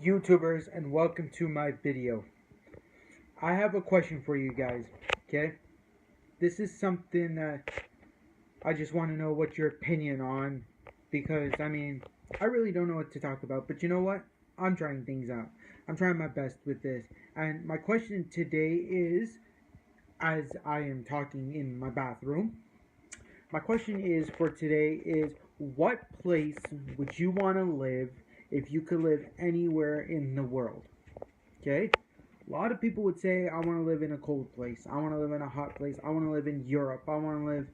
YouTubers, and welcome to my video. I have a question for you guys, okay? This is something that I just want to know what your opinion on, because I really don't know what to talk about, but you know what? I'm trying things out. I'm trying my best with this. And my question today is, as I am talking in my bathroom, my question is for today is, what place would you want to live if you could live anywhere in the world? Okay? A lot of people would say, I want to live in a cold place. I want to live in a hot place. I want to live in Europe. I want to live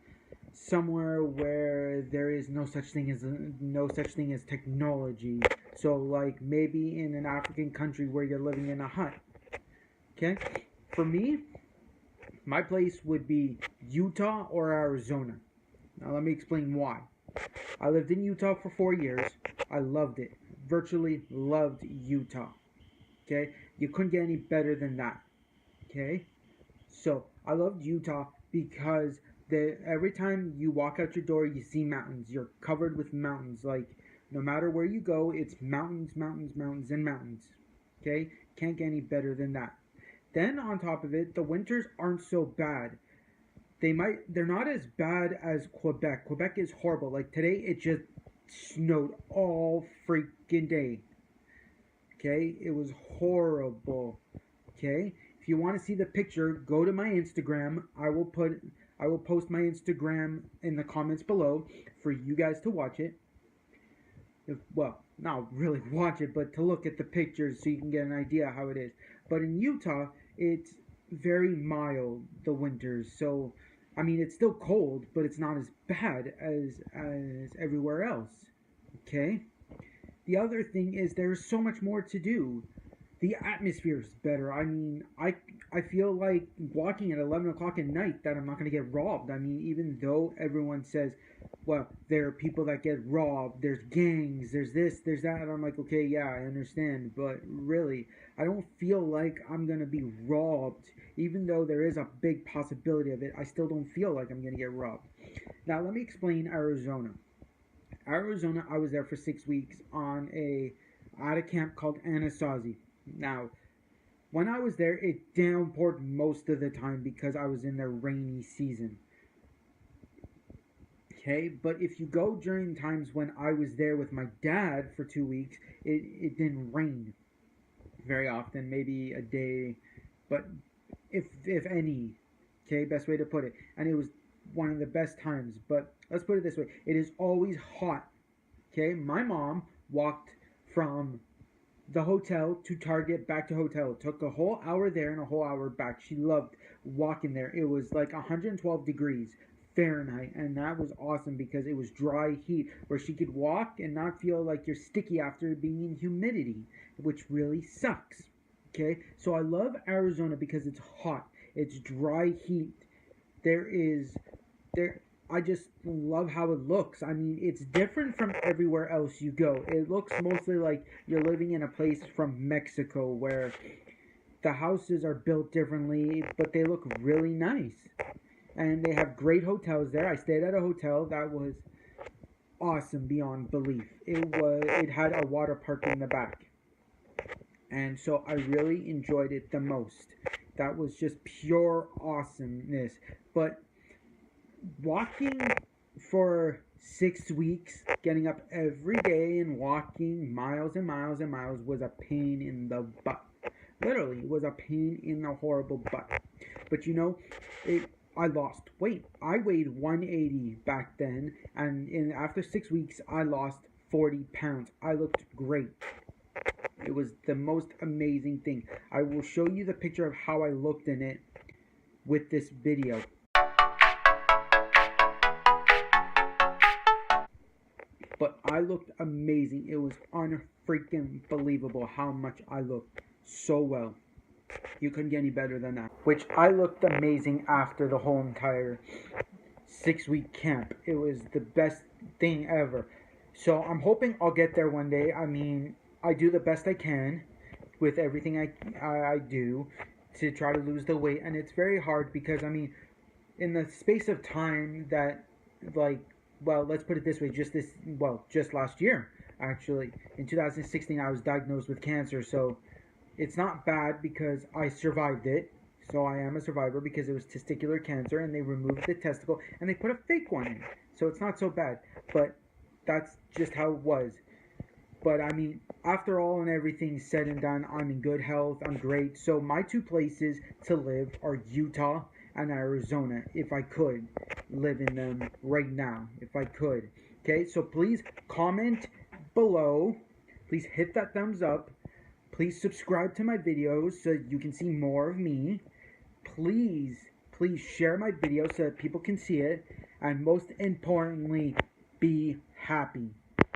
somewhere where there is no such thing as technology. So like maybe in an African country where you're living in a hut. Okay? For me, my place would be Utah or Arizona. Now let me explain why. I lived in Utah for 4 years. I loved it. Virtually loved Utah. Okay? You couldn't get any better than that. Okay? So, I loved Utah because every time you walk out your door, you see mountains. You're covered with mountains. Like, no matter where you go, it's mountains, mountains, mountains, and mountains. Okay? Can't get any better than that. Then, on top of it, the winters aren't so bad. They're not as bad as Quebec. Quebec is horrible. Like today, it just snowed all freaking day. Okay, it was horrible. Okay, if you want to see the picture, go to my Instagram. I will post my Instagram in the comments below for you guys to watch it. Well, not really watch it, but to look at the pictures so you can get an idea how it is. But in Utah, it's very mild, the winters. So, it's still cold, but it's not as bad as everywhere else. Okay? The other thing is there's so much more to do. The atmosphere is better. I feel like walking at 11 o'clock at night that I'm not going to get robbed. Even though everyone says, well, there are people that get robbed, there's gangs, there's this, there's that, and I'm like, okay, yeah, I understand, but really, I don't feel like I'm going to be robbed. Even though there is a big possibility of it, I still don't feel like I'm going to get robbed. Now, let me explain Arizona. Arizona, I was there for 6 weeks at a camp called Anasazi. Now, when I was there, it downpoured most of the time because I was in the rainy season. Okay, but if you go during times when I was there with my dad for 2 weeks, it didn't rain very often, maybe a day, but if any, okay, best way to put it. And it was one of the best times, but let's put it this way, it is always hot. Okay, my mom walked from the hotel to Target, back to hotel. It took a whole hour there and a whole hour back. She loved walking there. It was like 112 degrees Fahrenheit, and that was awesome because it was dry heat where she could walk and not feel like you're sticky after being in humidity, which really sucks. Okay, so I love Arizona because it's hot. It's dry heat. I just love how it looks. It's different from everywhere else you go. It looks mostly like you're living in a place from Mexico where the houses are built differently, but they look really nice. And they have great hotels there. I stayed at a hotel that was awesome beyond belief. It had a water park in the back. And so I really enjoyed it the most. That was just pure awesomeness. But walking for 6 weeks, getting up every day and walking miles and miles and miles was a pain in the butt. Literally, it was a pain in the horrible butt. But I lost weight. I weighed 180 back then, and after 6 weeks, I lost 40 pounds. I looked great. It was the most amazing thing. I will show you the picture of how I looked in it with this video. But I looked amazing. It was unfreaking believable how much I looked so well. You couldn't get any better than that. Which I looked amazing after the whole entire 6-week camp. It was the best thing ever. So I'm hoping I'll get there one day. I do the best I can with everything I do to try to lose the weight. And it's very hard because, in the space of time that, let's put it this way, just last year, actually. In 2016, I was diagnosed with cancer, so it's not bad because I survived it. So I am a survivor because it was testicular cancer, and they removed the testicle and they put a fake one in. So it's not so bad. But that's just how it was. But I mean, after all and everything said and done, I'm in good health. I'm great. So my two places to live are Utah and Arizona. If I could live in them right now, if I could. Okay, so please comment below. Please hit that thumbs up. Please subscribe to my videos so you can see more of me. Please share my videos so that people can see it. And most importantly, be happy.